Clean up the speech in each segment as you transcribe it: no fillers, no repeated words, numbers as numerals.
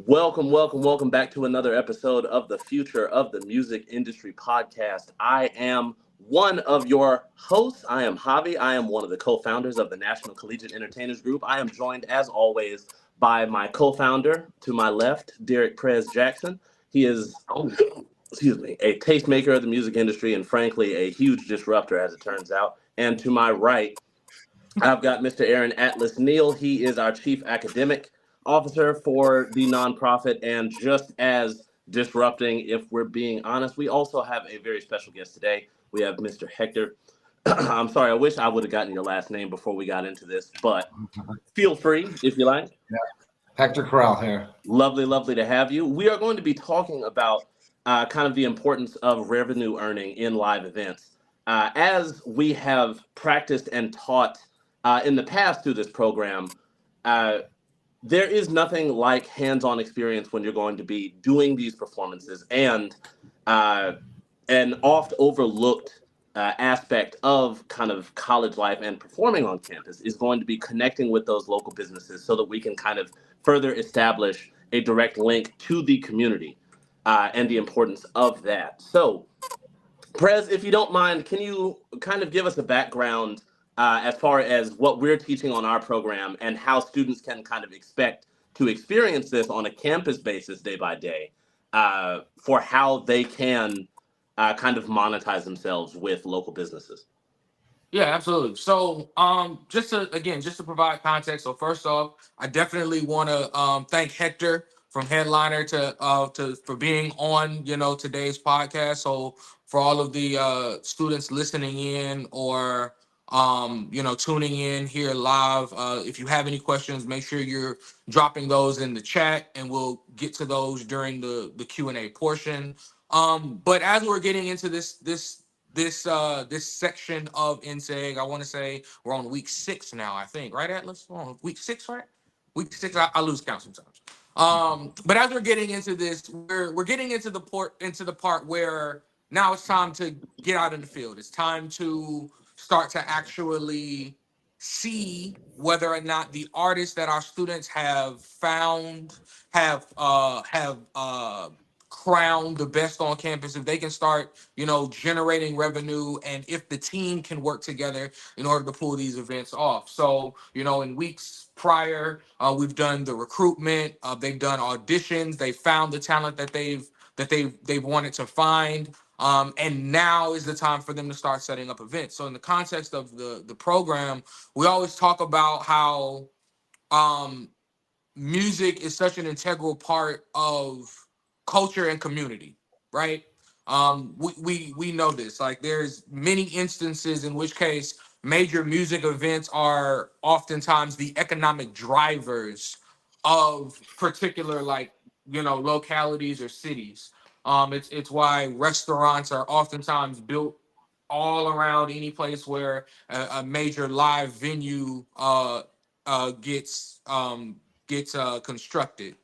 Welcome back to another episode of the Future of the Music Industry podcast. I am one of your hosts. I am Javi. I am one of the co-founders of the National Collegiate Entertainers Group. I am joined, as always, by my co-founder to my left, Derek Prez Jackson. He is, a tastemaker of the music industry and, frankly, a huge disruptor, as it turns out. And to my right, I've got Mr. Aaron Atlas Neal. He is our chief academic officer for the nonprofit, and just as disrupting, if we're being honest. We also have a very special guest today. We have Mr. Hector. I'm sorry, I wish I would have gotten your last name before we got into this, but feel free if you like. Yeah. Hector Corral here. Lovely to have you. We are going to be talking about kind of the importance of revenue earning in live events. As we have practiced and taught in the past through this program, there is nothing like hands-on experience when you're going to be doing these performances, and an oft overlooked aspect of kind of college life and performing on campus is going to be connecting with those local businesses so that we can kind of further establish a direct link to the community and the importance of that. So, Prez, if you don't mind, can you kind of give us a background as far as what we're teaching on our program and how students can kind of expect to experience this on a campus basis day by day for how they can kind of monetize themselves with local businesses? Yeah, absolutely. So, just to provide context. So, first off, I definitely want to thank Hector from Hedlyner for being on today's podcast. So, for all of the students listening in or tuning in here live, if you have any questions, make sure you're dropping those in the chat, and we'll get to those during the Q&A portion. But as we're getting into this section of NCEG, I want to say we're on week 6 now, I think, right, Atlas? We're on week 6, right? Week 6. I lose count sometimes. But as we're getting into this, we're getting into the part where now it's time to get out in the field. It's time to start to actually see whether or not the artists that our students have found have crowned the best on campus, if they can start, generating revenue, and if the team can work together in order to pull these events off. So, in weeks prior, we've done the recruitment, they've done auditions, they found the talent that they've wanted to find. And now is the time for them to start setting up events. So in the context of the program, we always talk about how music is such an integral part of culture and community, right? We know this. Like, there's many instances in which case major music events are oftentimes the economic drivers of particular, localities or cities. It's why restaurants are oftentimes built all around any place where a major live venue gets constructed.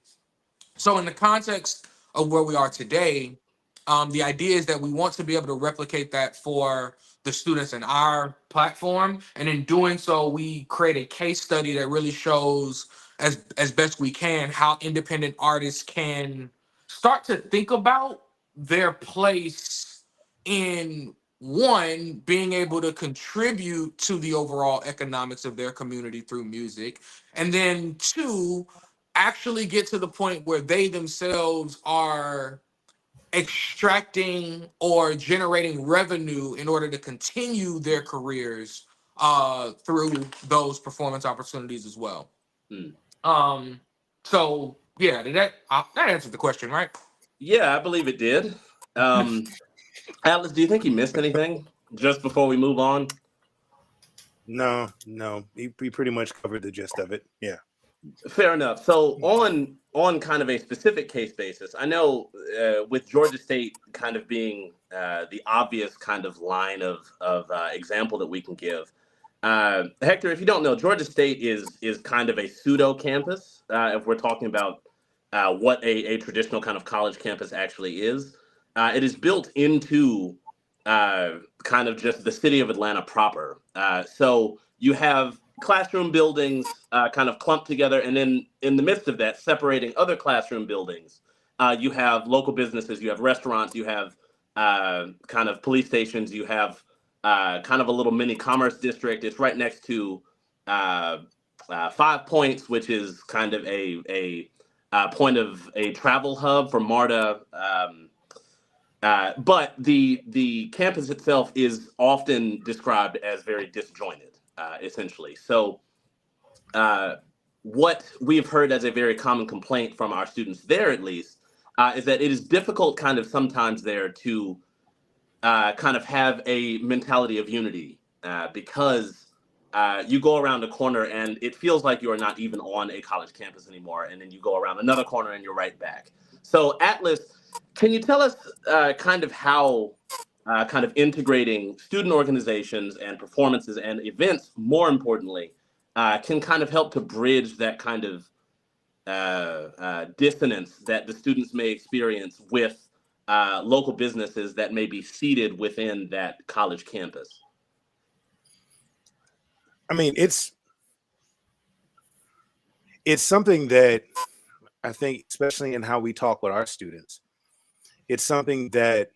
So in the context of where we are today, the idea is that we want to be able to replicate that for the students in our platform. And in doing so, we create a case study that really shows, as best we can, how independent artists can start to think about their place in, one, being able to contribute to the overall economics of their community through music, and then two, actually get to the point where they themselves are extracting or generating revenue in order to continue their careers through those performance opportunities as well. So yeah, that answered the question, right? Yeah, I believe it did. Atlas, do you think he missed anything just before we move on? No. We pretty much covered the gist of it. Yeah. Fair enough. So on kind of a specific case basis, I know with Georgia State kind of being the obvious kind of line of example that we can give. Hector, if you don't know, Georgia State is kind of a pseudo campus if we're talking about what a traditional kind of college campus actually is. It is built into kind of just the city of Atlanta proper. So you have classroom buildings kind of clumped together, and then in the midst of that, separating other classroom buildings, you have local businesses, you have restaurants, you have kind of police stations, you have kind of a little mini commerce district. It's right next to 5 Points, which is kind of a point of a travel hub for MARTA. But the campus itself is often described as very disjointed, essentially. So what we've heard as a very common complaint from our students there, at least, is that it is difficult kind of sometimes there to kind of have a mentality of unity because you go around a corner and it feels like you are not even on a college campus anymore. And then you go around another corner and you're right back. So Atlas, can you tell us kind of how kind of integrating student organizations and performances and events, more importantly, can kind of help to bridge that kind of dissonance that the students may experience with local businesses that may be seated within that college campus? I mean, it's something that I think, especially in how we talk with our students, it's something that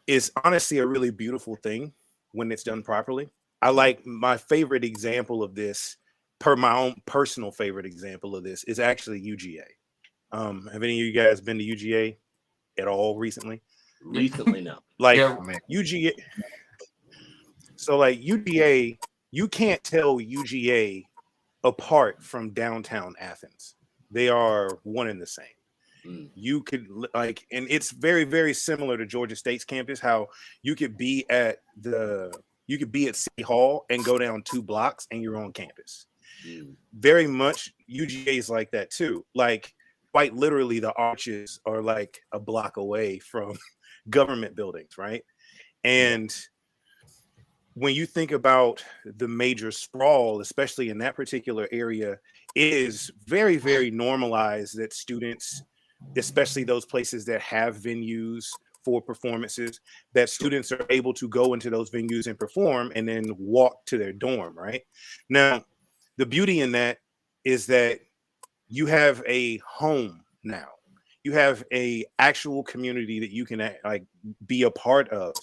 is honestly a really beautiful thing when it's done properly. I like my favorite example of this, per my own personal favorite example of this, is actually UGA. Have any of you guys been to UGA at all recently? Recently, no. Like Yeah. UGA. So like UGA, you can't tell UGA apart from downtown Athens. They are one and the same. You could like, and it's very, very similar to Georgia State's campus, how you could be at City Hall and go down 2 blocks and you're on campus. Very much UGA is like that too. Like quite literally the arches are like a block away from government buildings, right? And when you think about the major sprawl, especially in that particular area, it is very, very normalized that students, especially those places that have venues for performances, that students are able to go into those venues and perform and then walk to their dorm, right? Now, the beauty in that is that you have a home now. You have a actual community that you can like be a part of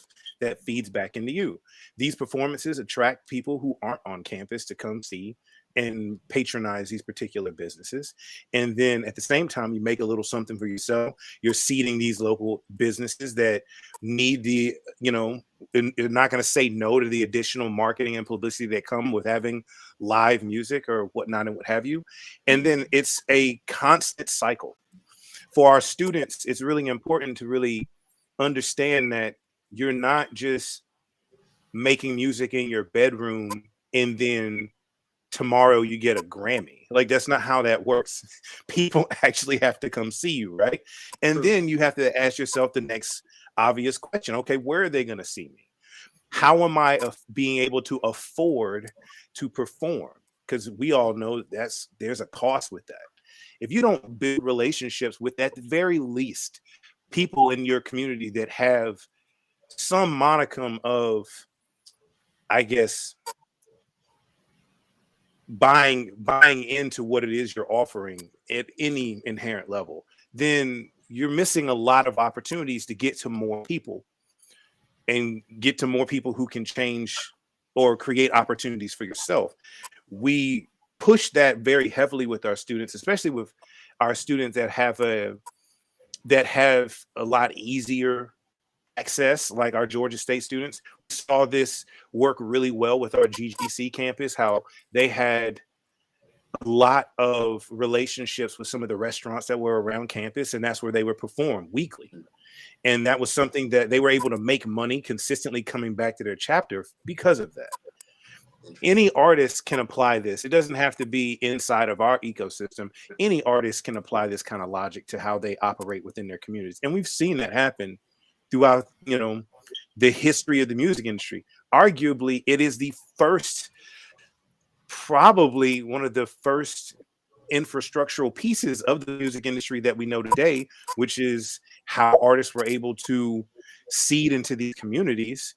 that feeds back into you. These performances attract people who aren't on campus to come see and patronize these particular businesses. And then at the same time, you make a little something for yourself. You're seeding these local businesses that need the, you know, you're not going to say no to the additional marketing and publicity that come with having live music or whatnot and what have you. And then it's a constant cycle. For our students, it's really important to really understand that you're not just making music in your bedroom and then tomorrow you get a Grammy. Like that's not how that works. People actually have to come see you, right? And then you have to ask yourself the next obvious question. Okay, where are they going to see me? How am I being able to afford to perform? Because we all know there's a cost with that. If you don't build relationships with, at the very least, people in your community that have some modicum of, I guess, buying into what it is you're offering at any inherent level, then you're missing a lot of opportunities to get to more people and get to more people who can change or create opportunities for yourself. We push that very heavily with our students, especially with our students that have a lot easier access, like our Georgia State students. We saw this work really well with our GGC campus, how they had a lot of relationships with some of the restaurants that were around campus, and that's where they would perform weekly. And that was something that they were able to make money consistently coming back to their chapter because of that. Any artist can apply this. It doesn't have to be inside of our ecosystem. Any artist can apply this kind of logic to how they operate within their communities. And we've seen that happen throughout, you know, the history of the music industry. Arguably, it is the first, probably one of the first infrastructural pieces of the music industry that we know today, which is how artists were able to seed into these communities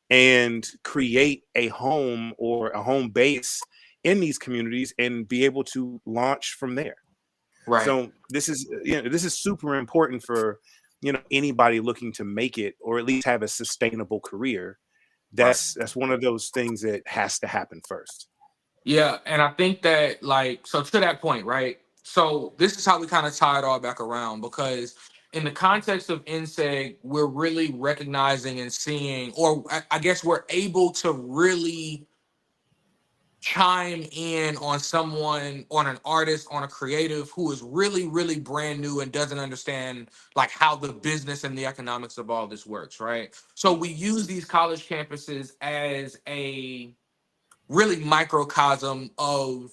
and create a home or a home base in these communities and be able to launch from there. Right. So this is, this is super important for, anybody looking to make it or at least have a sustainable career. That's one of those things that has to happen first. Yeah, and I think that, like, so to that point, right? So this is how we kind of tie it all back around, because in the context of NCEG, we're really recognizing and seeing, or I guess we're able to really chime in on someone, on an artist, on a creative who is really, really brand new and doesn't understand like how the business and the economics of all this works, right? So we use these college campuses as a really microcosm of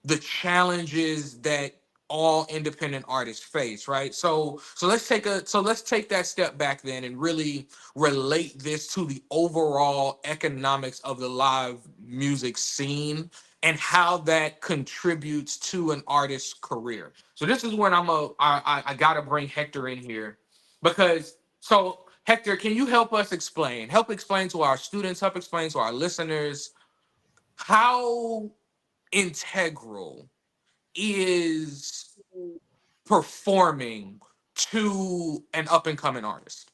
the challenges that all independent artists face, right? So let's take that step back then and really relate this to the overall economics of the live music scene and how that contributes to an artist's career. So this is when I gotta bring Hector in here, because so Hector, can you help explain to our students, help explain to our listeners how integral is performing to an up and coming artist?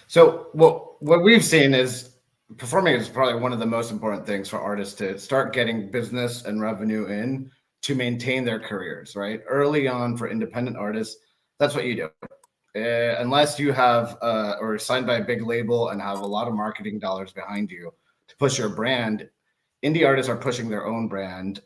So what we've seen is performing is probably one of the most important things for artists to start getting business and revenue in to maintain their careers, right? Early on for independent artists, that's what you do. Unless you have or signed by a big label and have a lot of marketing dollars behind you to push your brand, indie artists are pushing their own brand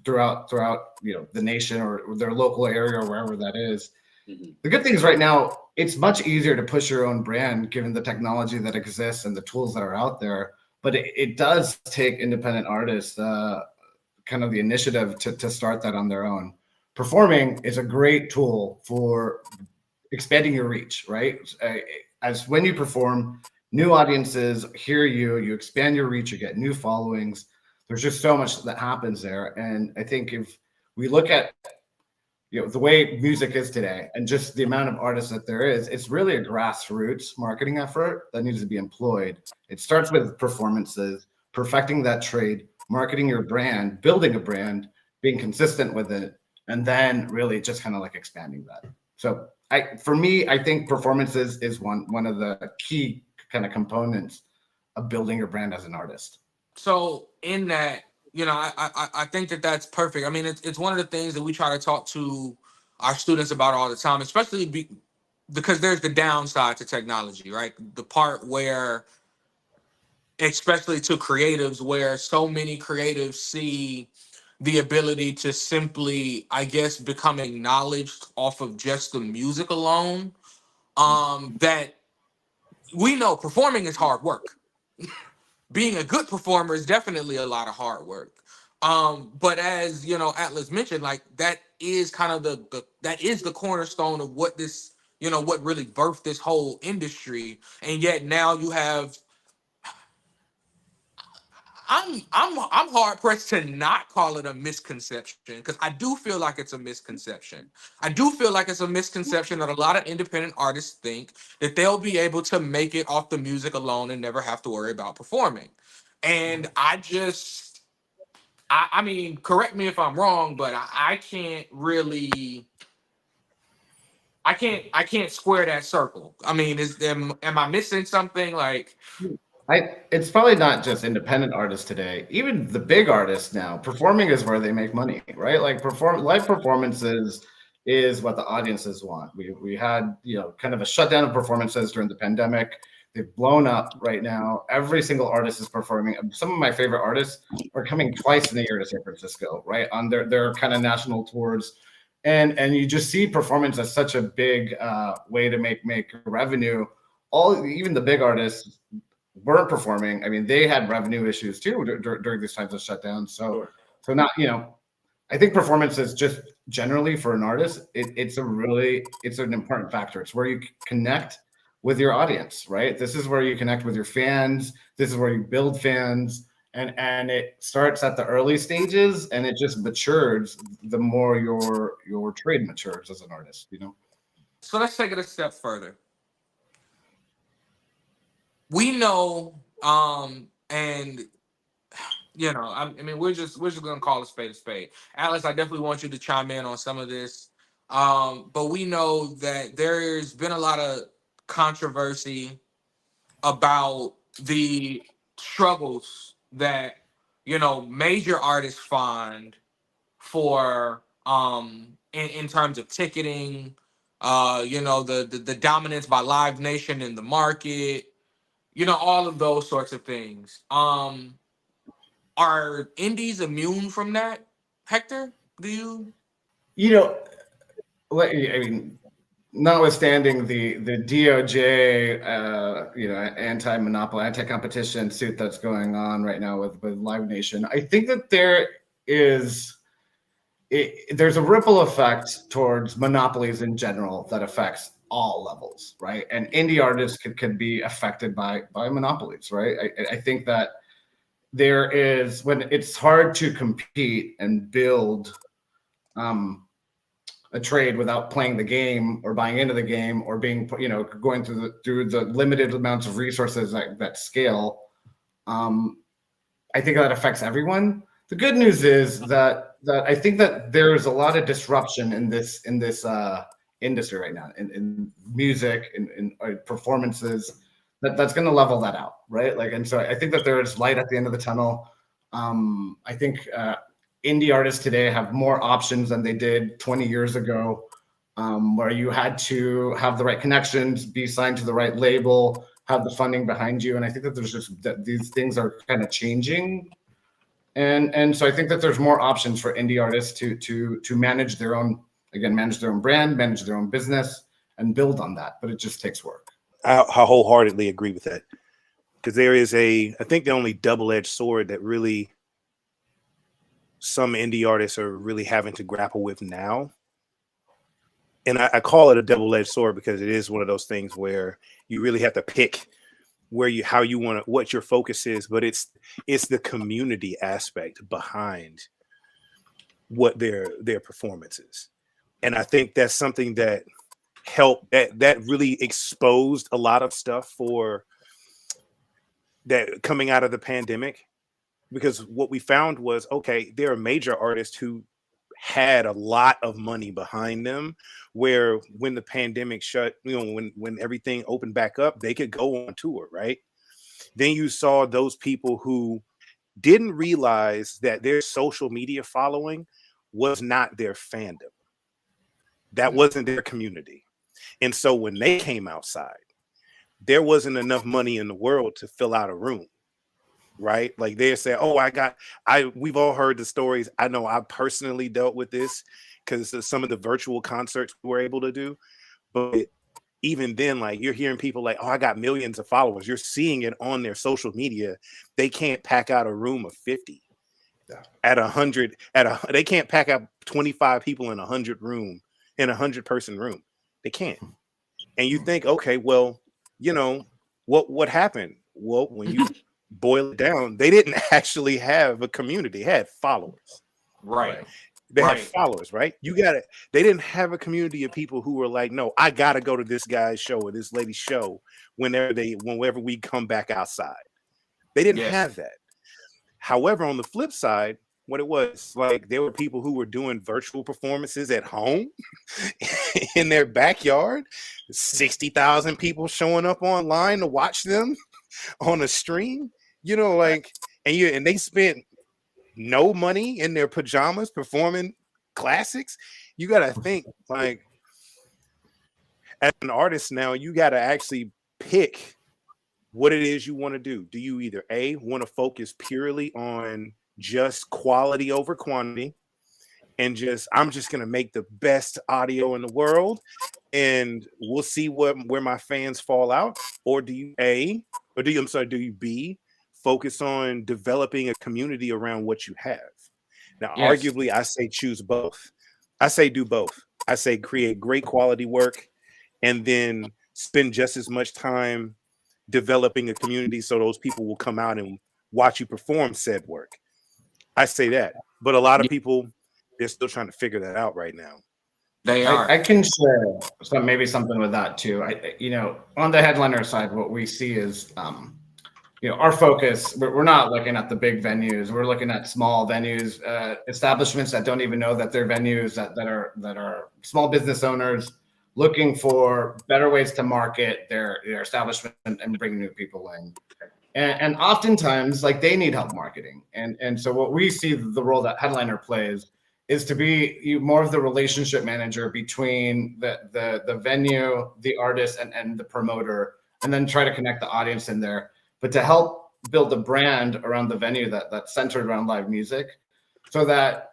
throughout the nation or their local area or wherever that is. Mhm. The good thing is right now it's much easier to push your own brand given the technology that exists and the tools that are out there. But it does take independent artists kind of the initiative to start that on their own. Performing is a great tool for expanding your reach, right? As when you perform, new audiences hear you, you expand your reach, you get new followings. There's just so much that happens there. And I think if we look at the way music is today and just the amount of artists that there is, it's really a grassroots marketing effort that needs to be employed. It starts with performances, perfecting that trade, marketing your brand, building a brand, being consistent with it, and then really just kind of like expanding that. So for me, I think performances is one of the key kind of components of building your brand as an artist. So in that, I think that that's perfect. I mean, it's one of the things that we try to talk to our students about all the time, especially because there's the downside to technology, right? The part where, especially to creatives, where so many creatives see the ability to simply, I guess, become acknowledged off of just the music alone. That we know performing is hard work. Being a good performer is definitely a lot of hard work. But as Atlas mentioned, like that is kind of that is the cornerstone of what this, what really birthed this whole industry. And yet now you have, I'm hard pressed to not call it a misconception, because I do feel like it's a misconception. I do feel like it's a misconception that a lot of independent artists think that they'll be able to make it off the music alone and never have to worry about performing. And I mean, correct me if I'm wrong, but I can't really, I can't square that circle. I mean, am I missing something? Like, It's probably not just independent artists today. Even the big artists now, performing is where they make money, right? Like live performances is what the audiences want. We had kind of a shutdown of performances during the pandemic. They've blown up right now. Every single artist is performing. Some of my favorite artists are coming twice in a year to San Francisco, right? On their kind of national tours. And you just see performance as such a big way to make revenue. Even the big artists weren't performing. I mean, they had revenue issues too during these times of shutdown. Sure. So not, I think performance is just generally for an artist, it's an important factor. It's where you connect with your audience, right? This is where you connect with your fans. This is where you build fans, and it starts at the early stages and it just matures the more your trade matures as an artist, so let's take it a step further. we know, and I mean, we're just gonna call a spade a spade. Alex, I definitely want you to chime in on some of this. But we know that there's been a lot of controversy about the struggles that major artists find for in terms of ticketing, the dominance by Live Nation in the market, all of those sorts of things. Are indies immune from that, Hector? Do you? You know, I mean, notwithstanding the DOJ, anti-monopoly, anti-competition suit that's going on right now with Live Nation, I think that there's a ripple effect towards monopolies in general that affects all levels, right? And indie artists could be affected by monopolies, right? I think that there is, when it's hard to compete and build a trade without playing the game or buying into the game or being, going through the limited amounts of resources that scale. I think that affects everyone. The good news is that I think that there's a lot of disruption in this industry right now, in music, in performances. That's going to level that out, right? And so I think that there is light at the end of the tunnel. I think indie artists today have more options than they did 20 years ago, where you had to have the right connections, be signed to the right label, have the funding behind you. And I think that these things are kind of changing. And so I think that there's more options for indie artists to manage their own brand, manage their own business, and build on that. But it just takes work. I wholeheartedly agree with that, because there is I think the only double-edged sword that really some indie artists are really having to grapple with now. And I call it a double-edged sword because it is one of those things where you really have to pick how you want to, what your focus is, but it's the community aspect behind what their performance is. And I think that's something that helped, that really exposed a lot of stuff for that coming out of the pandemic, because what we found was, okay, there are major artists who had a lot of money behind them, where when the pandemic shut, when everything opened back up, they could go on tour, right? Then you saw those people who didn't realize that their social media following was not their fandom. That wasn't their community. And so when they came outside, there wasn't enough money in the world to fill out a room, right? Like they say, oh, we've all heard the stories. I know I personally dealt with this because of some of the virtual concerts we were able to do. But even then, like, you're hearing people like, oh, I got millions of followers. You're seeing it on their social media. They can't pack out a room of 50 at 100. They can't pack out 25 people in 100 person room. They can't. And you think, okay, well, what happened? Well, when you boil it down, they didn't actually have a community. They had followers. Right. They had followers, right? They didn't have a community of people who were like, no, I gotta go to this guy's show or this lady's show whenever we come back outside. They didn't have that. However, on the flip side, what it was like, there were people who were doing virtual performances at home in their backyard, 60,000 people showing up online to watch them on a stream, and they spent no money in their pajamas performing classics. You got to think, like, as an artist now, you got to actually pick what it is you want to do. Do you either want to focus purely on just quality over quantity, and I'm just going to make the best audio in the world and we'll see where my fans fall out? Or do you do you B, focus on developing a community around what you have? Now, arguably, I say choose both. I say do both. I say create great quality work and then spend just as much time developing a community so those people will come out and watch you perform said work. I say that. But a lot of people, they're still trying to figure that out right now. They are. I can share maybe something with that too. On the headliner side, what we see is, our focus. We're not looking at the big venues. We're looking at small venues, establishments that don't even know that they're venues, that are small business owners looking for better ways to market their establishment and bring new people in. And oftentimes, like, they need help marketing. And so what we see the role that Headliner plays is to be more of the relationship manager between the venue, the artist, and the promoter, and then try to connect the audience in there. But to help build a brand around the venue that's centered around live music, so that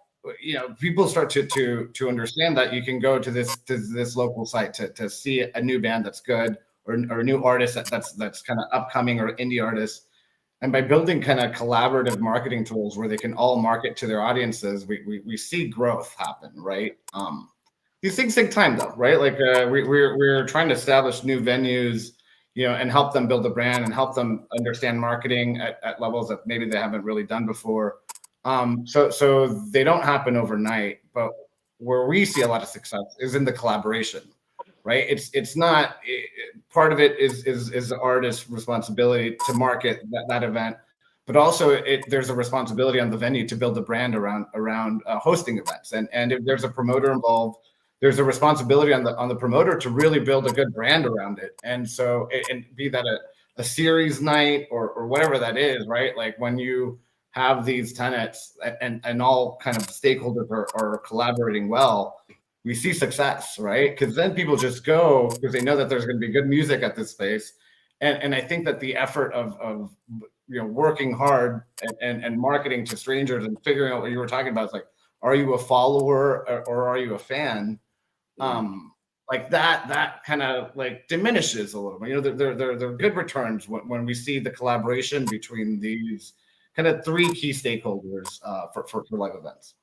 people start to understand that you can go to this local site to see a new band that's good, or a new artist that's kind of upcoming, or indie artist. And by building kind of collaborative marketing tools where they can all market to their audiences, we see growth happen, right? These things take time, though, right? Like, we're trying to establish new venues, and help them build a brand and help them understand marketing at levels that maybe they haven't really done before. So they don't happen overnight, but where we see a lot of success is in the collaboration, right? It's not part of it is the artist's responsibility to market that event, but also there's a responsibility on the venue to build a brand around hosting events, and if there's a promoter involved, there's a responsibility on the promoter to really build a good brand around it. And so, and be that a series night or whatever that is, right? Like, when you have these tenets and all kind of stakeholders are collaborating well, we see success, right? Because then people just go because they know that there's going to be good music at this space. And I think that the effort of working hard and marketing to strangers and figuring out what you were talking about, is like, are you a follower or are you a fan? Like that kind of like diminishes a little bit. They're good returns when we see the collaboration between these kind of three key stakeholders for live events.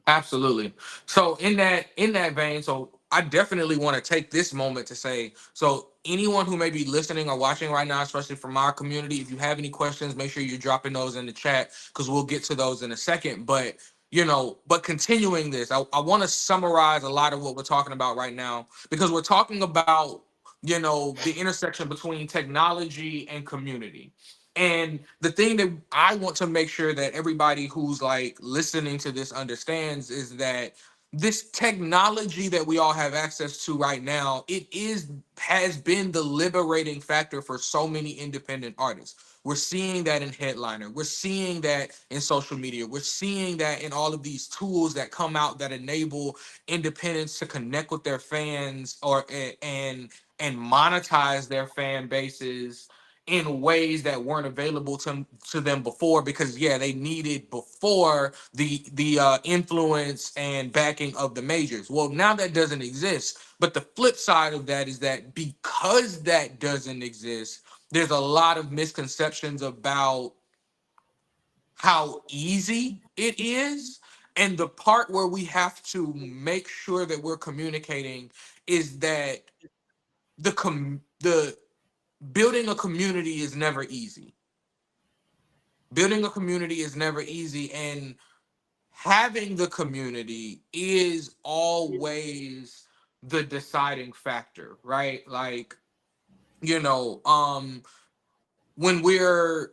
Absolutely. So in that vein, so I definitely want to take this moment to say, so anyone who may be listening or watching right now, especially from our community, if you have any questions, make sure you're dropping those in the chat, because we'll get to those in a second. But but continuing this, I want to summarize a lot of what we're talking about right now, because we're talking about the intersection between technology and community. And the thing that I want to make sure that everybody who's like listening to this understands is that this technology that we all have access to right now, has been the liberating factor for so many independent artists. We're seeing that in Hedlyner. We're seeing that in social media. We're seeing that in all of these tools that come out that enable independents to connect with their fans, and monetize their fan bases in ways that weren't available to them before, because they needed before the influence and backing of the majors. Well, now that doesn't exist. But the flip side of that is that because that doesn't exist, there's a lot of misconceptions about how easy it is. And the part where we have to make sure that we're communicating is that the building a community is never easy. Building a community is never easy, and having the community is always the deciding factor, right? Like, when we're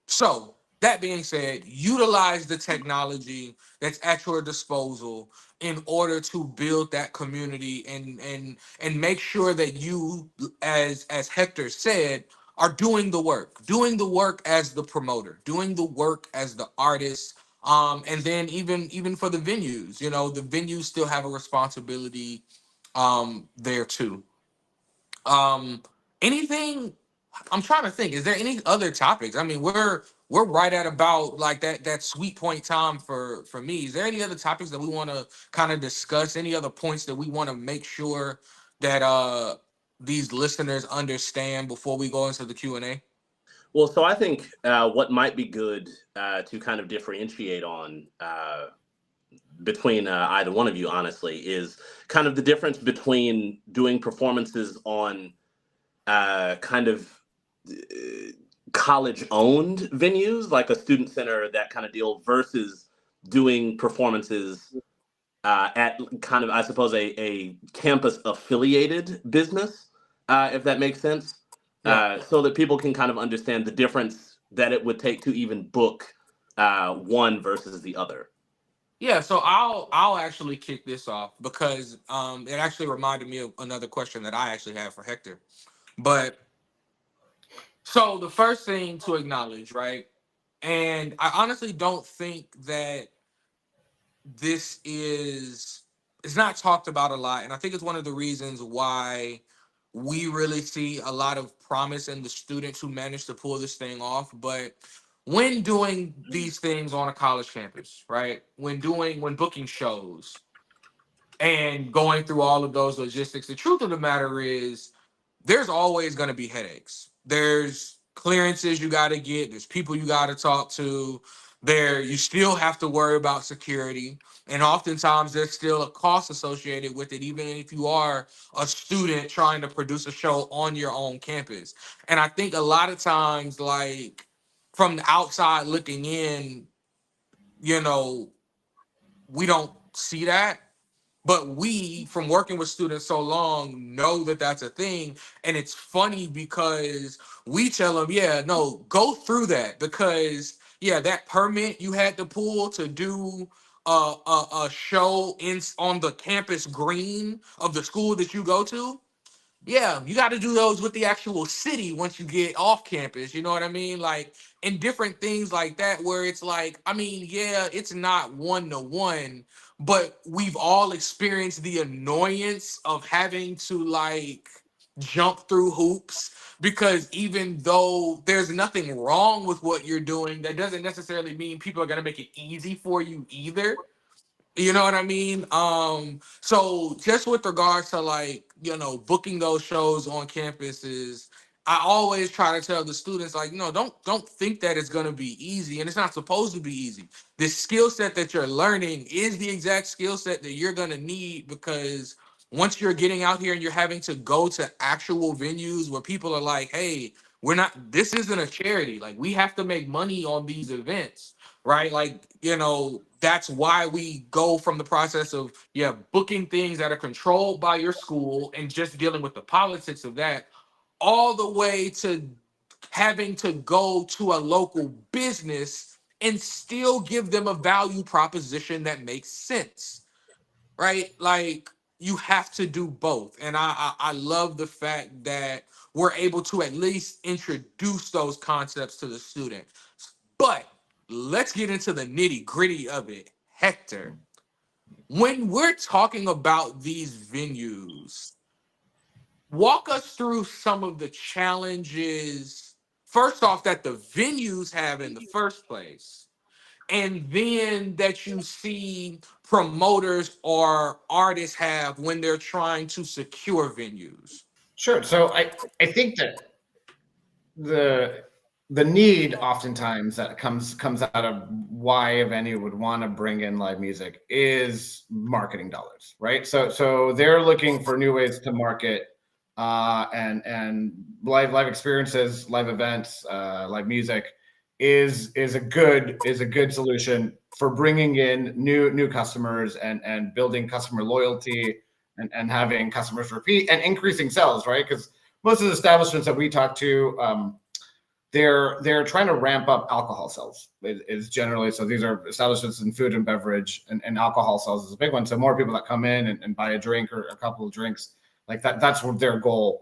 so that being said, utilize the technology that's at your disposal in order to build that community, and make sure that you, as Hector said, are doing the work as the promoter, doing the work as the artist. And then even for the venues, the venues still have a responsibility there too. um Anything, I'm trying to think, is there any other topics? I mean, we're right at about like that sweet point time for me. Is there any other topics that we want to kind of discuss? Any other points that we want to make sure that these listeners understand before we go into the Q&A? Well, so I think what might be good to kind of differentiate on between either one of you, honestly, is kind of the difference between doing performances on kind of college-owned venues, like a student center, that kind of deal, versus doing performances at kind of, I suppose, a campus affiliated business, if that makes sense, so that people can kind of understand the difference that it would take to even book one versus the other. Yeah, so I'll actually kick this off because it actually reminded me of another question that I actually have for Hector. But so the first thing to acknowledge, right? And I honestly don't think that this is it's not talked about a lot, and I think it's one of the reasons why we really see a lot of promise in the students who manage to pull this thing off. But when doing these things on a college campus, right? When booking shows and going through all of those logistics, the truth of the matter is there's always going to be headaches. There's clearances you got to get. There's people you got to talk to. You still have to worry about security. And oftentimes there's still a cost associated with it, even if you are a student trying to produce a show on your own campus. And I think a lot of times, like from the outside looking in, you know, we don't see that. But we, from working with students so long, know that that's a thing. And it's funny because we tell them, yeah, no, go through that. Because, yeah, that permit you had to pull to do a show on the campus green of the school that you go to, yeah, you got to do those with the actual city once you get off campus. You know what I mean? Like, and different things like that, where it's like, I mean, yeah, it's not one to one, but we've all experienced the annoyance of having to like jump through hoops because even though there's nothing wrong with what you're doing, that doesn't necessarily mean people are going to make it easy for you either. You know what I mean? So just with regards to like, booking those shows on campuses, I always try to tell the students, like, don't think that it's gonna be easy, and it's not supposed to be easy. The skill set that you're learning is the exact skill set that you're gonna need, because once you're getting out here and you're having to go to actual venues where people are like, hey, this isn't a charity. Like, we have to make money on these events, right? Like, that's why we go from the process of, booking things that are controlled by your school and just dealing with the politics of that, all the way to having to go to a local business and still give them a value proposition that makes sense, right? Like, you have to do both. And I love the fact that we're able to at least introduce those concepts to the student. But let's get into the nitty gritty of it. Hector, when we're talking about these venues, walk us through some of the challenges, first off, that the venues have in the first place, and then that you see promoters or artists have when they're trying to secure venues. Sure. So I think that the need oftentimes that comes out of why a venue would want to bring in live music is marketing dollars, right? So they're looking for new ways to market and live experiences, live events, live music is a good solution for bringing in new customers and building customer loyalty and having customers repeat and increasing sales, right? Because most of the establishments that we talk to, they're trying to ramp up alcohol sales. Is generally, so these are establishments in food and beverage, and alcohol sales is a big one. So more people that come in and buy a drink or a couple of drinks, like that's what their goal.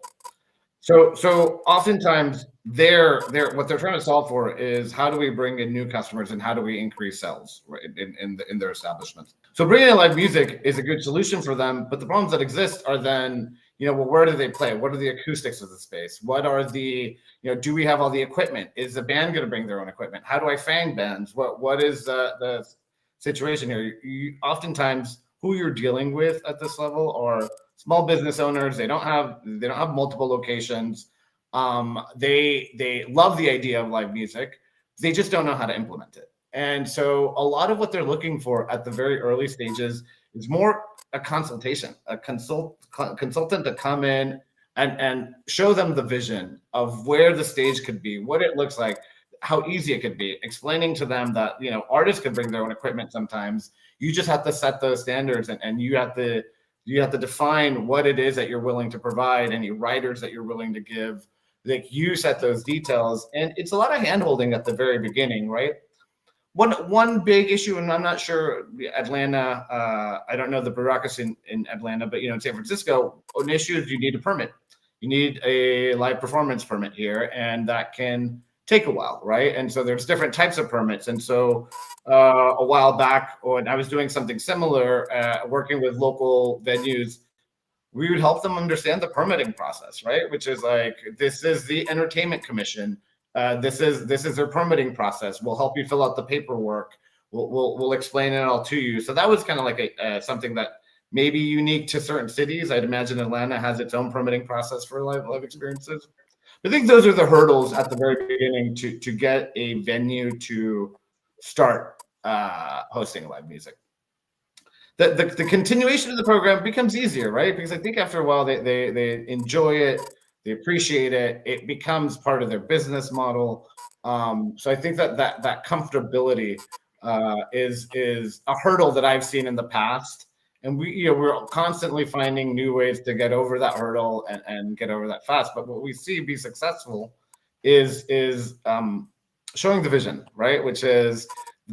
So oftentimes what they're trying to solve for is how do we bring in new customers and how do we increase sales, right, in their establishments. So bringing in live music is a good solution for them, but the problems that exist are then, well, where do they play? What are the acoustics of the space? What are the, do we have all the equipment? Is the band going to bring their own equipment? How do I fang bands? What is the situation here? Oftentimes who you're dealing with at this level are small business owners. They don't have multiple locations. They love the idea of live music. They just don't know how to implement it. And so a lot of what they're looking for at the very early stages is more a consultation, a consultant to come in and show them the vision of where the stage could be, what it looks like, how easy it could be, explaining to them that, you know, artists can bring their own equipment sometimes. You just have to set those standards, and you have to define what it is that you're willing to provide, any writers that you're willing to give. Like, you set those details, and it's a lot of handholding at the very beginning, right? One big issue, and I'm not sure Atlanta, I don't know the bureaucracy in Atlanta, but, you know, in San Francisco, an issue is you need a permit. You need a live performance permit here, and that can take a while, right? And so there's different types of permits. And so a while back, when I was doing something similar, working with local venues, we would help them understand the permitting process, right? Which is like, this is the Entertainment Commission. This is their permitting process. We'll help you fill out the paperwork. We'll explain it all to you. So that was kind of like something that may be unique to certain cities. I'd imagine Atlanta has its own permitting process for live experiences. I think those are the hurdles at the very beginning to get a venue to start hosting live music. The continuation of the program becomes easier, right? Because I think after a while they enjoy it, they appreciate it. It becomes part of their business model. So I think that comfortability is a hurdle that I've seen in the past, and we're constantly finding new ways to get over that hurdle and get over that fast. But what we see be successful is showing the vision, right? Which is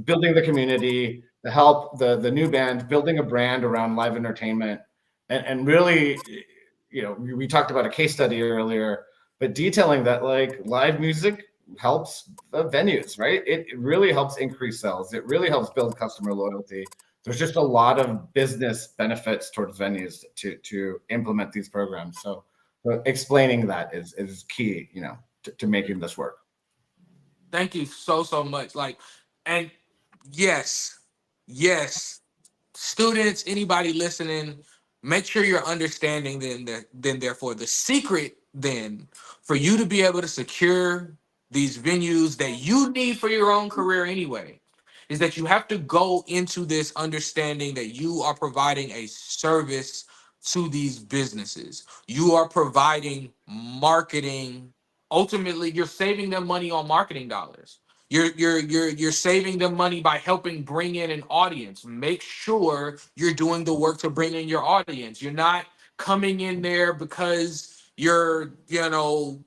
building the community, to help the new band, building a brand around live entertainment, and really, you know, we talked about a case study earlier, but detailing that, like, live music helps venues, right? It really helps increase sales. It really helps build customer loyalty. There's just a lot of business benefits towards venues to implement these programs. So explaining that is key, you know, to making this work. Thank you so much. Like, and yes, students, anybody listening, make sure you're understanding then therefore the secret then for you to be able to secure these venues that you need for your own career anyway, is that you have to go into this understanding that you are providing a service to these businesses. You are providing marketing. Ultimately, you're saving them money on marketing dollars. You're saving them money by helping bring in an audience. Make sure you're doing the work to bring in your audience. You're not coming in there because you're, you know,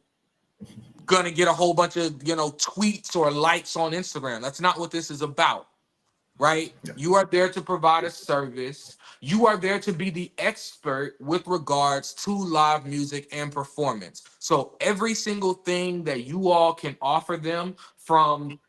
gonna get a whole bunch of, you know, tweets or likes on Instagram. That's not what this is about, right? Yeah. You are there to provide a service. You are there to be the expert with regards to live music and performance. So every single thing that you all can offer them, from,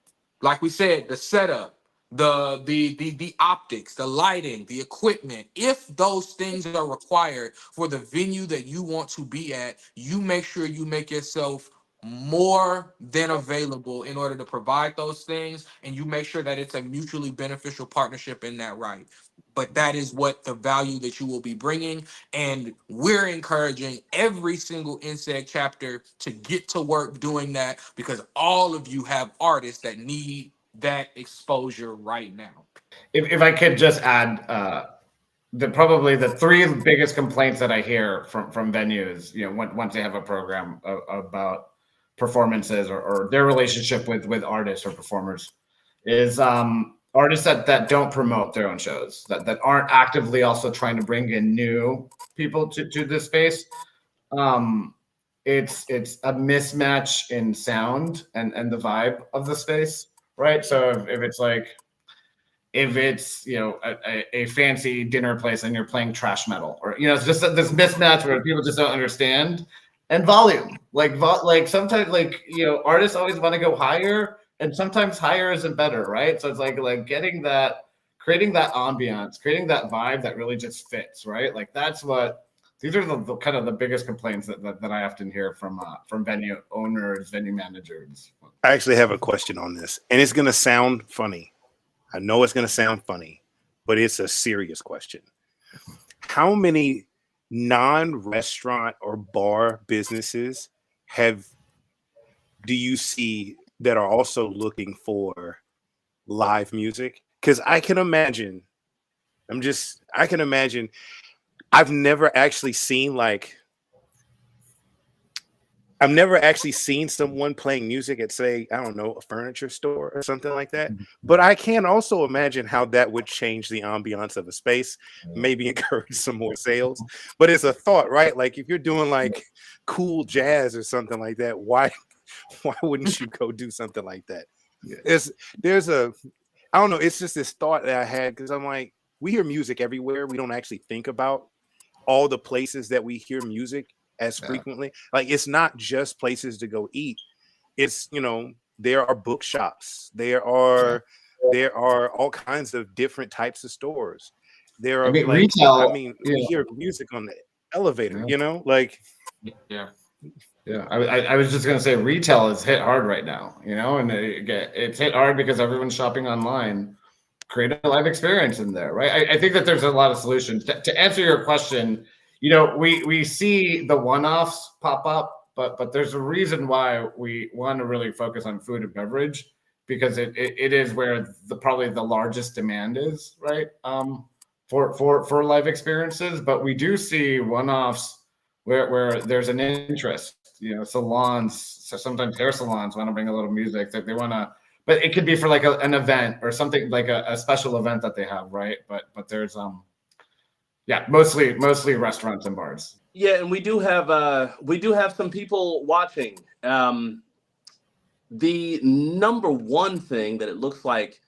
like we said, the setup, the optics, the lighting, the equipment, if those things are required for the venue that you want to be at, you make sure you make yourself more than available in order to provide those things, and you make sure that it's a mutually beneficial partnership in that, right? But that is what the value that you will be bringing, and we're encouraging every single NCEG chapter to get to work doing that, because all of you have artists that need that exposure right now. If I could just add, probably the three biggest complaints that I hear from venues, you know, once they have a program about performances or their relationship with artists or performers, is artists that don't promote their own shows, that aren't actively also trying to bring in new people to this space. It's a mismatch in sound and the vibe of the space, right? So if it's like, if it's, you know, a fancy dinner place and you're playing trash metal, or, you know, it's just this mismatch where people just don't understand. And volume, like sometimes, like, you know, artists always want to go higher, and sometimes higher isn't better, right? So it's like getting that, creating that ambiance, creating that vibe that really just fits, right? Like, that's what, these are the kind of the biggest complaints that I often hear from venue owners, venue managers. I actually have a question on this, and it's going to sound funny. I know it's going to sound funny, but it's a serious question. How many non-restaurant or bar businesses do you see that are also looking for live music? Because I can imagine, I've never actually seen, like, I've never actually seen someone playing music at, say, I don't know, a furniture store or something like that. But I can also imagine how that would change the ambiance of a space, maybe encourage some more sales. But it's a thought, right? Like if you're doing like cool jazz or something like that, why wouldn't you go do something like that? There's a I don't know, it's just this thought that I had because I'm like, we hear music everywhere. We don't actually think about all the places that we hear music as frequently. Like it's not just places to go eat. It's, there are bookshops. There are all kinds of different types of stores. There I are mean, like, retail. we hear music on the elevator, like Yeah. Yeah, I was just gonna say retail is hit hard right now, and it's hit hard because everyone's shopping online. Create a live experience in there, right? I think that there's a lot of solutions. To answer your question, we see the one-offs pop up, but there's a reason why we want to really focus on food and beverage because it is where probably the largest demand is, right? For live experiences, but we do see one-offs where there's an interest. Salons, so sometimes hair salons want to bring a little music that they want to, but it could be for like an event or something like a special event that they have, right? But there's mostly restaurants and bars. Yeah, and we do have some people watching. The number one thing that it looks like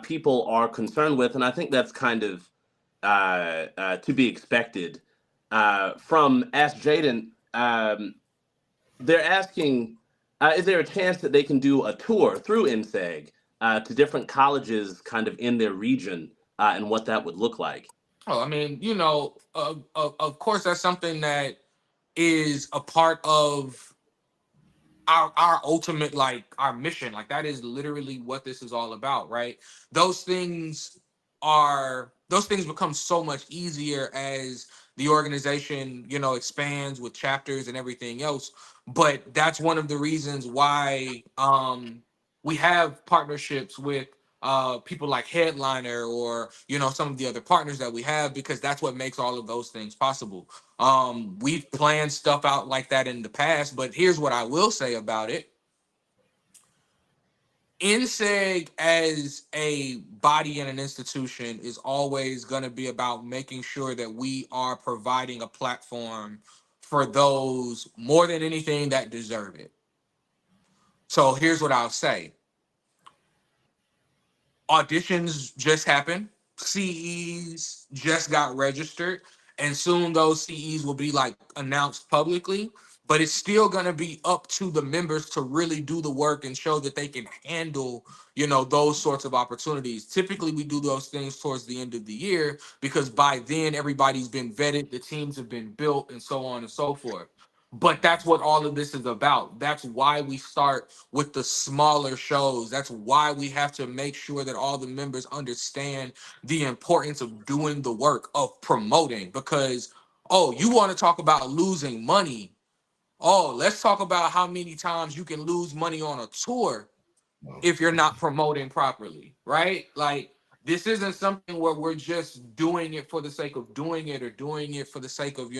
people are concerned with, and I think that's kind of to be expected from Ask Jaden. They're asking, is there a chance that they can do a tour through NCEG to different colleges kind of in their region and what that would look like? Oh, I mean, of course, that's something that is a part of our ultimate, like our mission. Like that is literally what this is all about, right? Those things become so much easier as the organization, expands with chapters and everything else. But that's one of the reasons why we have partnerships with people like Hedlyner or some of the other partners that we have, because that's what makes all of those things possible. We've planned stuff out like that in the past, but here's what I will say about it. NCEG as a body and an institution is always going to be about making sure that we are providing a platform for those more than anything that deserve it. So here's what I'll say. Auditions just happened. CEs just got registered, and soon those CEs will be like announced publicly. But it's still going to be up to the members to really do the work and show that they can handle, those sorts of opportunities. Typically, we do those things towards the end of the year because by then everybody's been vetted, the teams have been built, and so on and so forth. But that's what all of this is about. That's why we start with the smaller shows. That's why we have to make sure that all the members understand the importance of doing the work of promoting. Because, oh, you want to talk about losing money. Oh, let's talk about how many times you can lose money on a tour if you're not promoting properly, right? Like, this isn't something where we're just doing it for the sake of doing it or doing it for the sake of,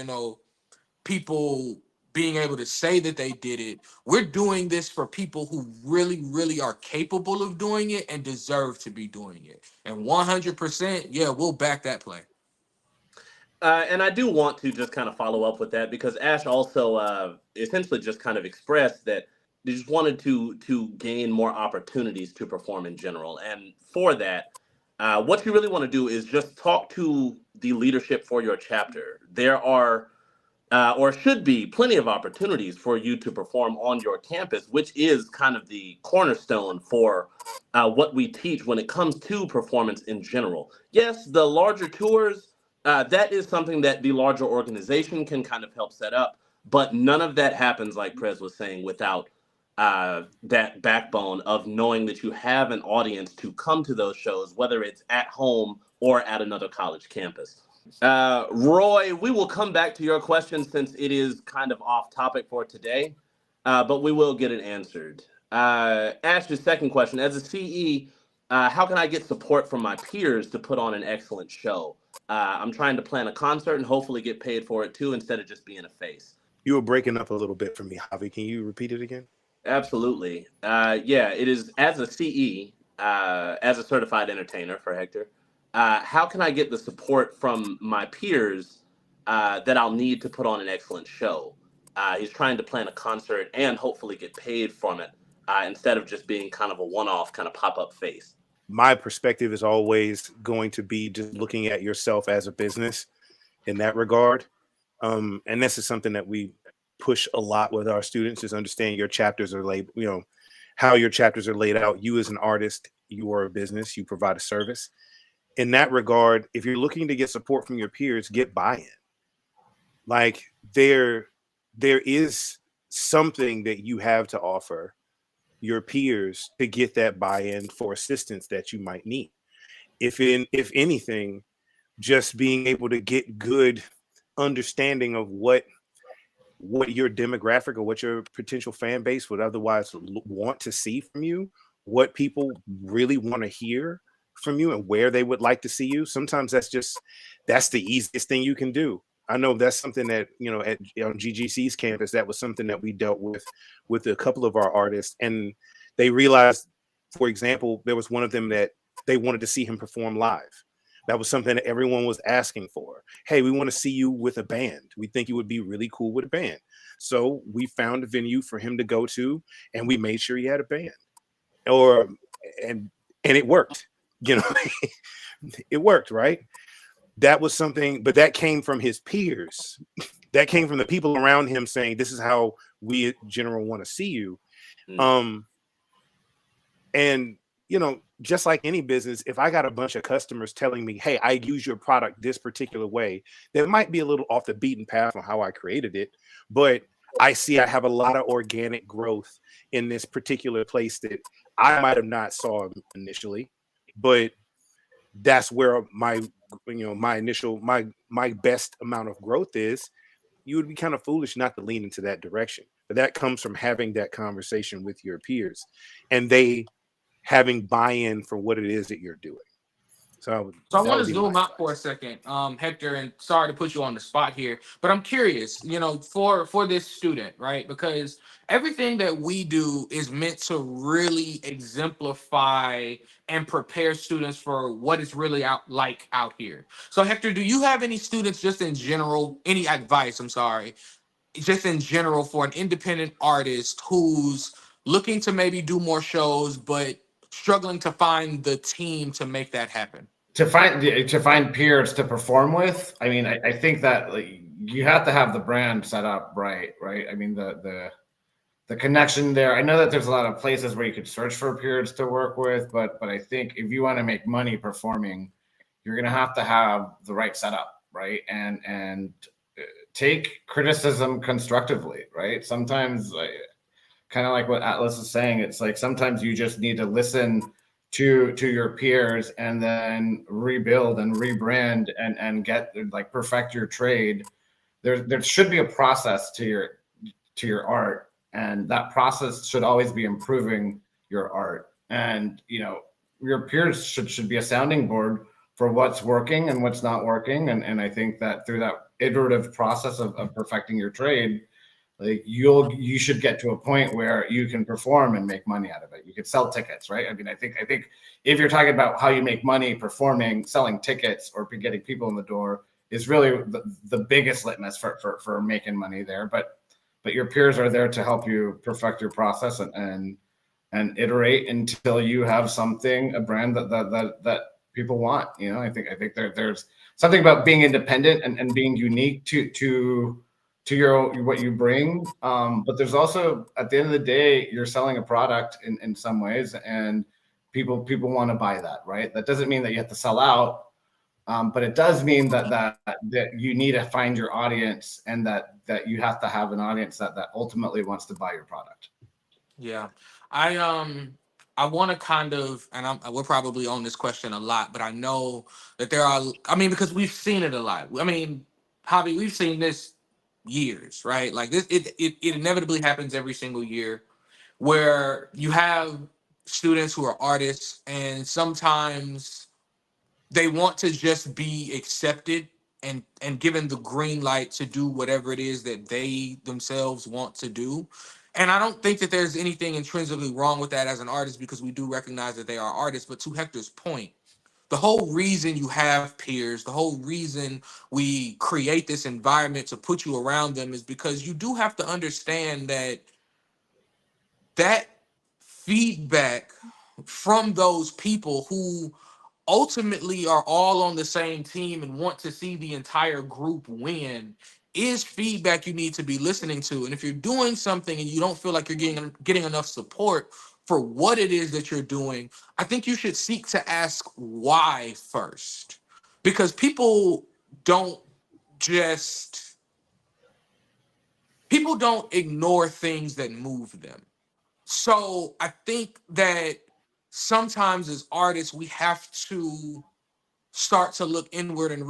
people being able to say that they did it. We're doing this for people who really, really are capable of doing it and deserve to be doing it. And 100%, yeah, we'll back that play. And I do want to just kind of follow up with that because Ash also essentially just kind of expressed that they just wanted to gain more opportunities to perform in general. And for that, what you really want to do is just talk to the leadership for your chapter. There are or should be plenty of opportunities for you to perform on your campus, which is kind of the cornerstone for what we teach when it comes to performance in general. Yes, the larger tours, that is something that the larger organization can kind of help set up, but none of that happens, like Prez was saying, without that backbone of knowing that you have an audience to come to those shows, whether it's at home or at another college campus. Roy, we will come back to your question since it is kind of off topic for today, but we will get it answered. Ash's second question, as a CE, how can I get support from my peers to put on an excellent show? I'm trying to plan a concert and hopefully get paid for it too instead of just being a face. You were breaking up a little bit for me, Javi. Can you repeat it again? Absolutely. Yeah, it is as a CE, as a certified entertainer for Hector. How can I get the support from my peers that I'll need to put on an excellent show? He's trying to plan a concert and hopefully get paid from it instead of just being kind of a one-off kind of pop-up face. My perspective is always going to be just looking at yourself as a business in that regard. And this is something that we push a lot with our students is understanding your chapters are laid, how your chapters are laid out. You as an artist, you are a business, you provide a service. In that regard, if you're looking to get support from your peers, get buy-in. Like there is something that you have to offer your peers to get that buy-in for assistance that you might need. If anything, just being able to get good understanding of what your demographic or what your potential fan base would otherwise want to see from you, what people really want to hear from you and where they would like to see you. Sometimes that's the easiest thing you can do. I know that's something that, on GGC's campus, that was something that we dealt with a couple of our artists. And they realized, for example, there was one of them that they wanted to see him perform live. That was something that everyone was asking for. Hey, we want to see you with a band. We think you would be really cool with a band. So we found a venue for him to go to, and we made sure he had a band. And it worked. It worked, right? That was something, but that came from his peers. That came from the people around him saying, this is how we in general want to see you. And just like any business, if I got a bunch of customers telling me, hey, I use your product this particular way, that might be a little off the beaten path on how I created it, but I see I have a lot of organic growth in this particular place that I might have not saw initially, but that's where my best amount of growth is. You would be kind of foolish not to lean into that direction. But that comes from having that conversation with your peers and they having buy-in for what it is that you're doing. So I want to zoom out for a second, Hector, and sorry to put you on the spot here, but I'm curious, for this student, right? Because everything that we do is meant to really exemplify and prepare students for what it's really out here. So, Hector, do you have any students just in general, any advice, just in general for an independent artist who's looking to maybe do more shows, but struggling to find the team to make that happen? To find peers to perform with, I mean, I think that you have to have the brand set up right. I mean, the connection there. I know that there's a lot of places where you could search for peers to work with, but I think if you want to make money performing, you're going to have the right setup, right? And take criticism constructively, right? Sometimes, kind of like what Atlas is saying, it's like sometimes you just need to listen to your peers and then rebuild and rebrand and get perfect your trade. There should be a process to your art, and that process should always be improving your art. And your peers should be a sounding board for what's working and what's not working. And I think that through that iterative process of perfecting your trade, you should get to a point where you can perform and make money out of it. You could sell tickets, right? I mean, I think if you're talking about how you make money performing, selling tickets or getting people in the door is really the biggest litmus for making money there. But your peers are there to help you perfect your process and iterate until you have a brand that people want. I think there's something about being independent and being unique to what you bring, but there's also, at the end of the day, you're selling a product in some ways, and people want to buy that, right? That doesn't mean that you have to sell out, but it does mean that you need to find your audience, and that you have to have an audience that ultimately wants to buy your product. Yeah, I want to kind of, and we're probably on this question a lot, but I know that there are. I mean, because we've seen it a lot. I mean, Javi, we've seen this years, right? Like this, it inevitably happens every single year, where you have students who are artists, and sometimes they want to just be accepted and given the green light to do whatever it is that they themselves want to do. And I don't think that there's anything intrinsically wrong with that as an artist, because we do recognize that they are artists. But to Hector's point, the whole reason you have peers, the whole reason we create this environment to put you around them, is because you do have to understand that feedback from those people who ultimately are all on the same team and want to see the entire group win is feedback you need to be listening to. And if you're doing something and you don't feel like you're getting enough support for what it is that you're doing, I think you should seek to ask why first. Because don't just people don't ignore things that move them. So I think that sometimes as artists, we have to start to look inward and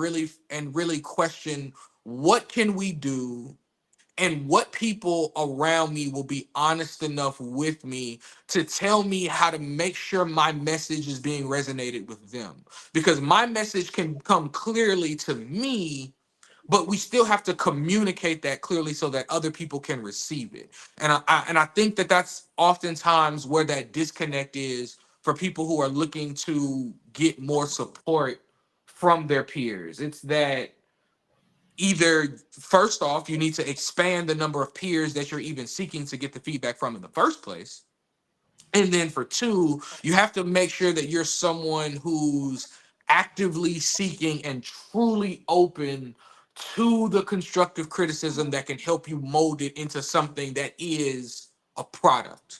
really question, what can we do, and what people around me will be honest enough with me to tell me how to make sure my message is being resonated with them. Because my message can come clearly to me, but we still have to communicate that clearly so that other people can receive it. And I think that that's oftentimes where that disconnect is for people who are looking to get more support from their peers. It's that either, first off, you need to expand the number of peers that you're even seeking to get the feedback from in the first place. And then for two, you have to make sure that you're someone who's actively seeking and truly open to the constructive criticism that can help you mold it into something that is a product.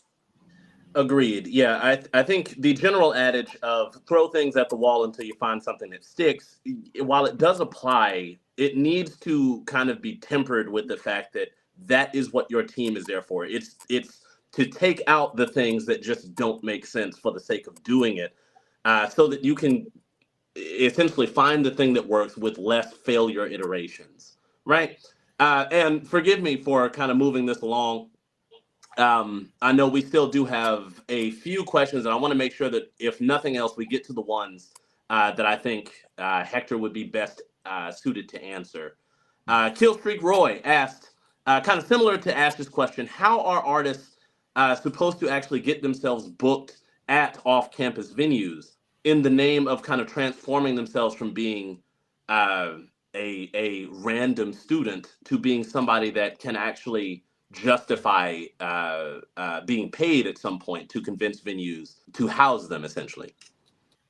Agreed. Yeah, I think the general adage of throw things at the wall until you find something that sticks, while it does apply, it needs to kind of be tempered with the fact that that is what your team is there for. It's to take out the things that just don't make sense for the sake of doing it, so that you can essentially find the thing that works with less failure iterations, right? And forgive me for kind of moving this along. I know we still do have a few questions, and I want to make sure that if nothing else, we get to the ones that I think Hector would be best suited to answer. Killstreak Roy asked, kind of similar to Ash's question, how are artists supposed to actually get themselves booked at off-campus venues in the name of kind of transforming themselves from being a random student to being somebody that can actually justify being paid at some point to convince venues to house them, essentially?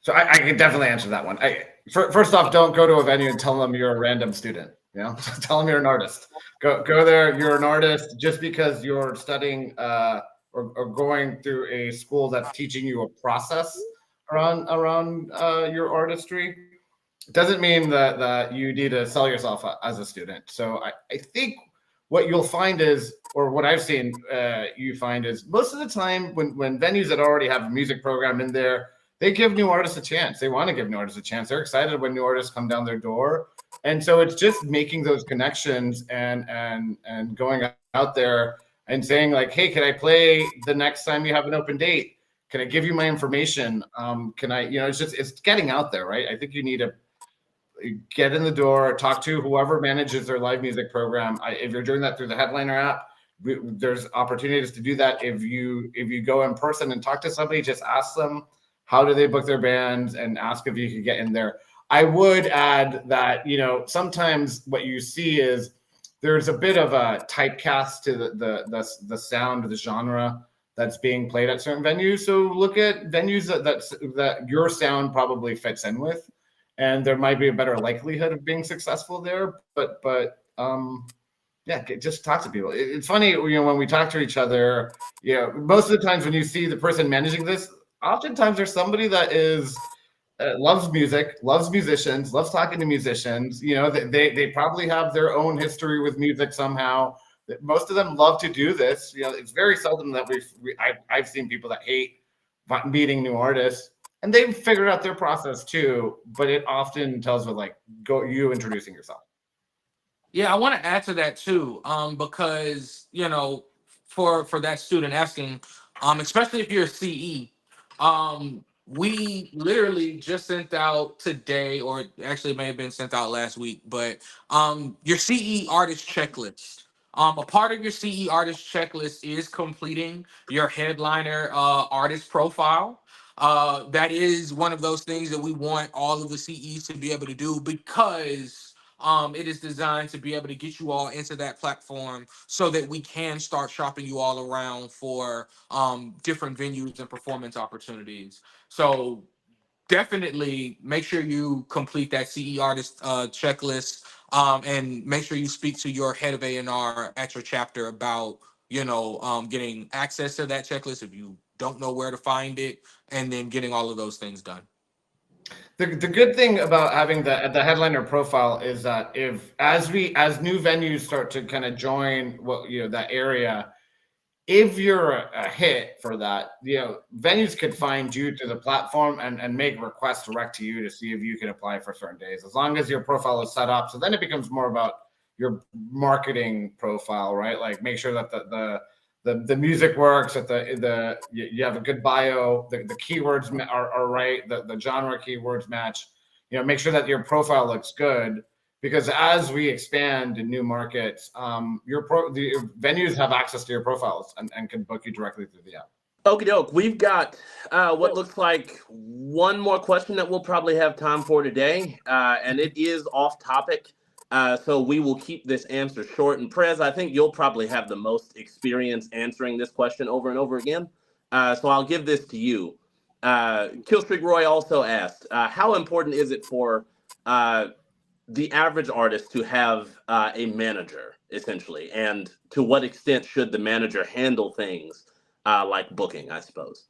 So I can definitely answer that one. First off, don't go to a venue and tell them you're a random student. Tell them you're an artist. Go there. You're an artist just because you're studying or going through a school that's teaching you a process around your artistry. It doesn't mean that you need to sell yourself as a student. So I think what you'll find is, or what I've seen you find is, most of the time when venues that already have a music program in there, they give new artists a chance. They want to give new artists a chance. They're excited when new artists come down their door. And so it's just making those connections and going out there and saying like, hey, can I play the next time you have an open date? Can I give you my information? Can I, it's getting out there, right? I think you need to get in the door, talk to whoever manages their live music program. If you're doing that through the Hedlyner app, there's opportunities to do that. If you go in person and talk to somebody, just ask them how do they book their bands and ask if you could get in there. I would add that sometimes what you see is there's a bit of a typecast to the sound, the genre that's being played at certain venues. So look at venues that your sound probably fits in with, and there might be a better likelihood of being successful there. But yeah, just talk to people. It's funny, when we talk to each other, most of the times when you see the person managing this, oftentimes there's somebody that is loves music, loves musicians, loves talking to musicians. They probably have their own history with music somehow. Most of them love to do this. It's very seldom that I've seen people that hate meeting new artists, and they've figured out their process too. But it often tells with you introducing yourself. Yeah, I want to add to that too, because for that student asking, especially if you're a CE, we literally just sent out today, or actually it may have been sent out last week, but your CE artist checklist. A part of your CE artist checklist is completing your Hedlyner artist profile. That is one of those things that we want all of the CEs to be able to do, because it is designed to be able to get you all into that platform so that we can start shopping you all around for different venues and performance opportunities. So definitely make sure you complete that CE artist checklist, and make sure you speak to your head of A&R at your chapter about, getting access to that checklist if you don't know where to find it, and then getting all of those things done. The good thing about having the Hedlyner profile is that as new venues start to kind of join that area, if you're a hit for that, venues could find you to the platform and make requests direct to you to see if you can apply for certain days, as long as your profile is set up. So then it becomes more about your marketing profile, right? Like make sure that the music works, that you have a good bio, the keywords are right, the genre keywords match. Make sure that your profile looks good, because as we expand in new markets, the venues have access to your profiles and can book you directly through the app. Okie doke. We've got what looks like one more question that we'll probably have time for today, and it is off topic. So we will keep this answer short. And Prez, I think you'll probably have the most experience answering this question over and over again. So I'll give this to you. Killstreak Roy also asked, how important is it for the average artist to have a manager, essentially? And to what extent should the manager handle things like booking, I suppose?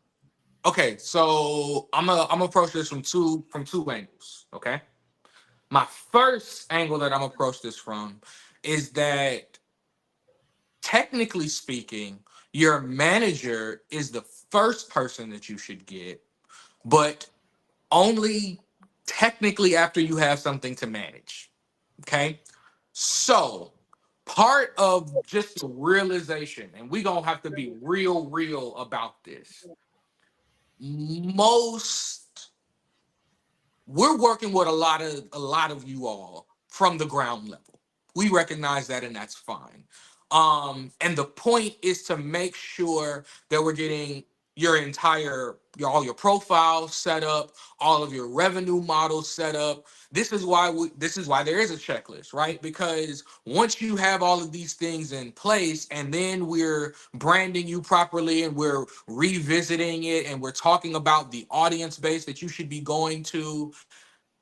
Okay, so I'm gonna approach this from two angles. Okay. My first angle that I'm gonna approach this from is that, technically speaking, your manager is the first person that you should get, but only technically after you have something to manage. Okay. So part of just the realization, and we're gonna have to be real about this. We're working with a lot of you all from the ground level. We recognize that, and that's fine. And the point is to make sure that we're getting all your profiles set up, all of your revenue models set up. This is why there is a checklist, right? Because once you have all of these things in place, and then we're branding you properly, and we're revisiting it, and we're talking about the audience base that you should be going to,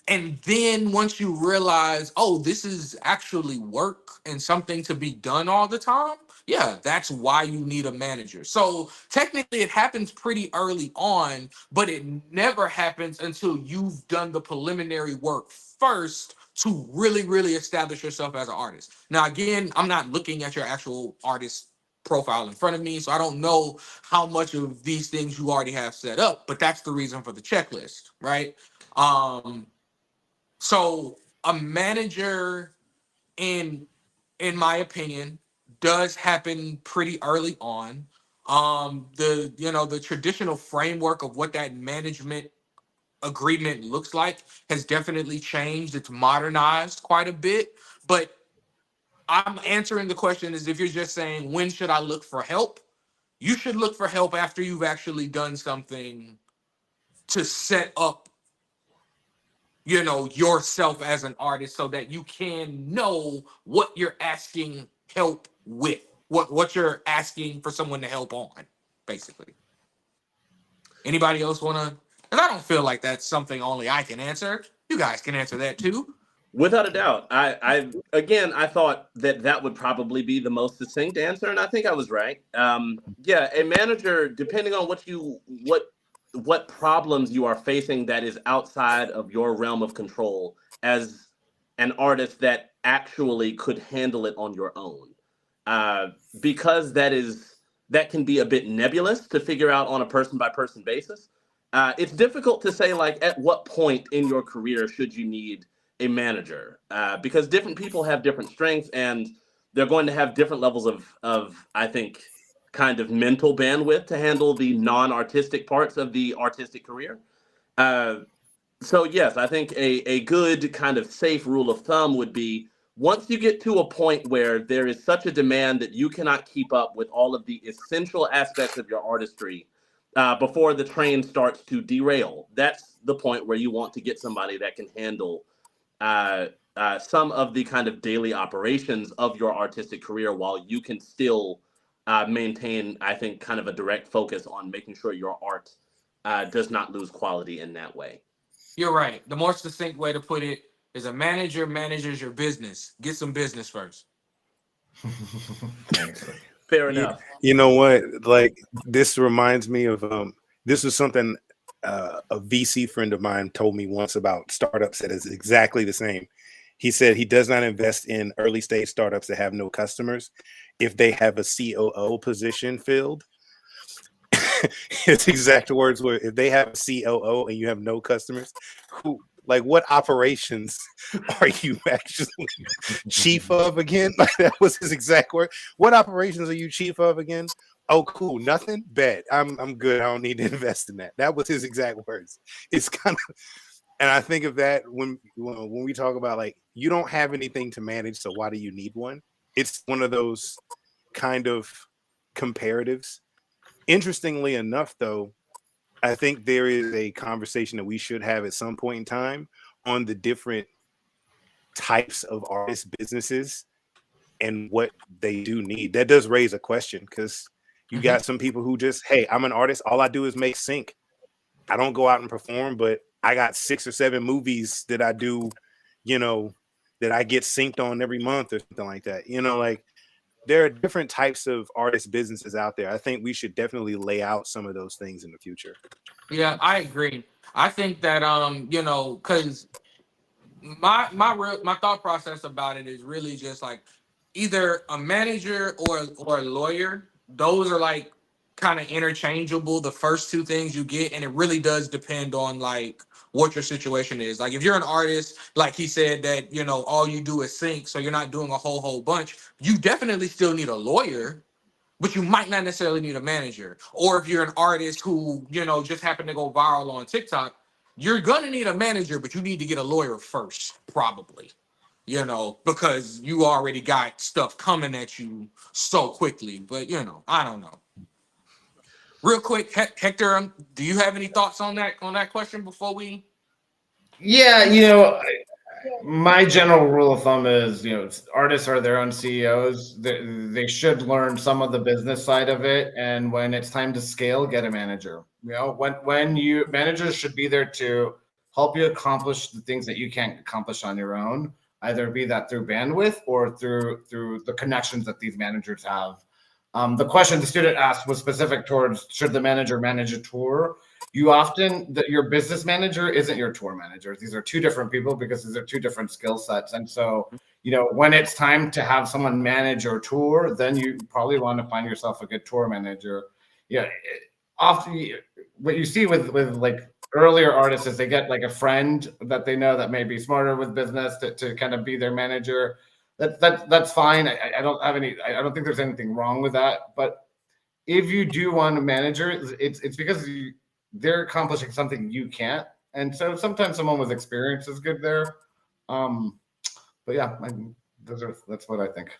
and then once you realize, oh, this is actually work and something to be done all the time, yeah, that's why you need a manager. So technically it happens pretty early on, but it never happens until you've done the preliminary work first to really establish yourself as an artist. Now, again, I'm not looking at your actual artist profile in front of me, so I don't know how much of these things you already have set up, but that's the reason for the checklist, right? So a manager, in my opinion, does happen pretty early on. The traditional framework of what that management agreement looks like has definitely changed. It's modernized quite a bit. But I'm answering the question as if you're just saying, when should I look for help? You should look for help after you've actually done something to set up yourself as an artist, so that you can know what you're asking help with, what you're asking for someone to help on, basically. Anybody else want to? Because I don't feel like that's something only I can answer. You guys can answer that too. Without a doubt. I thought that would probably be the most succinct answer, and I think I was right. Yeah, a manager, depending on what problems you are facing that is outside of your realm of control as an artist that actually could handle it on your own. Because that can be a bit nebulous to figure out on a person by person basis. It's difficult to say, like, at what point in your career should you need a manager, because different people have different strengths, and they're going to have different levels of I think, kind of mental bandwidth to handle the non-artistic parts of the artistic career. So yes, I think a good kind of safe rule of thumb would be once you get to a point where there is such a demand that you cannot keep up with all of the essential aspects of your artistry before the train starts to derail. That's the point where you want to get somebody that can handle some of the kind of daily operations of your artistic career while you can still maintain, I think, kind of a direct focus on making sure your art does not lose quality in that way. You're right. The more succinct way to put it is a manager manages your business. Get some business first. Fair enough. You know what? Like, this reminds me of this was something a VC friend of mine told me once about startups that is exactly the same. He said he does not invest in early stage startups that have no customers if they have a COO position filled. His exact words were, if they have a COO and you have no customers, what operations are you actually chief of again? Like, that was his exact word. What operations are you chief of again? Oh, cool. Nothing? Bet. I'm good. I don't need to invest in that. That was his exact words. It's kind of, and I think of that when we talk about, like, you don't have anything to manage, so why do you need one? It's one of those kind of comparatives. Interestingly enough, though, I think there is a conversation that we should have at some point in time on the different types of artist businesses and what they do need. That does raise a question, because you got some people who just, hey, I'm an artist. All I do is make sync. I don't go out and perform, but I got 6 or 7 movies that I do, that I get synced on every month or something like that. Like, there are different types of artist businesses out there. I think we should definitely lay out some of those things in the future. Yeah, I agree. I think that because my thought process about it is really just like either a manager or a lawyer. Those are like kind of interchangeable, the first two things you get, and it really does depend on like what your situation is. Like, if you're an artist, like he said, that all you do is sync, so you're not doing a whole bunch, you definitely still need a lawyer, but you might not necessarily need a manager. Or if you're an artist who just happened to go viral on TikTok, you're gonna need a manager, but you need to get a lawyer first, probably, because you already got stuff coming at you so quickly. But I don't know. Real quick, Hector, do you have any thoughts on that question before we? Yeah, my general rule of thumb is, artists are their own CEOs. They should learn some of the business side of it, and when it's time to scale, get a manager. Managers should be there to help you accomplish the things that you can't accomplish on your own, either be that through bandwidth or through the connections that these managers have. The question the student asked was specific towards, should the manager manage a tour? Your business manager isn't your tour manager. These are two different people, because these are two different skill sets. And so, when it's time to have someone manage your tour, then you probably want to find yourself a good tour manager. Yeah. Often what you see with like earlier artists is they get like a friend that they know that may be smarter with business to kind of be their manager. That's fine. I don't think there's anything wrong with that. But if you do want a manager, it's because they're accomplishing something you can't, and so sometimes someone with experience is good there. But yeah, that's what I think.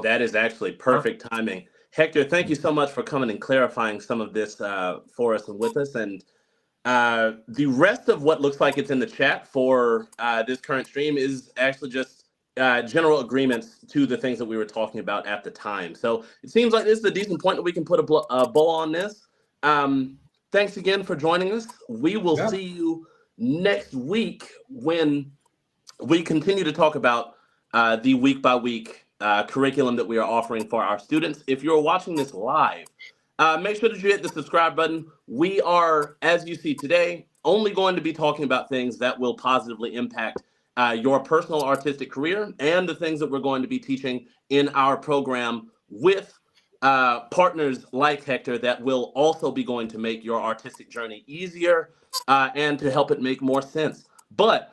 That is actually perfect timing. Hector, thank you so much for coming and clarifying some of this for us and with us. And the rest of what looks like it's in the chat for this current stream is actually just general agreements to the things that we were talking about at the time. So it seems like this is a decent point that we can put a bow on this. Thanks again for joining us. We will see you next week when we continue to talk about the week-by-week curriculum that we are offering for our students. If you're watching this live, make sure that you hit the subscribe button. We are, as you see today, only going to be talking about things that will positively impact your personal artistic career and the things that we're going to be teaching in our program with partners like Hector that will also be going to make your artistic journey easier and to help it make more sense. But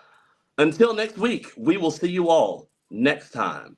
until next week, we will see you all next time.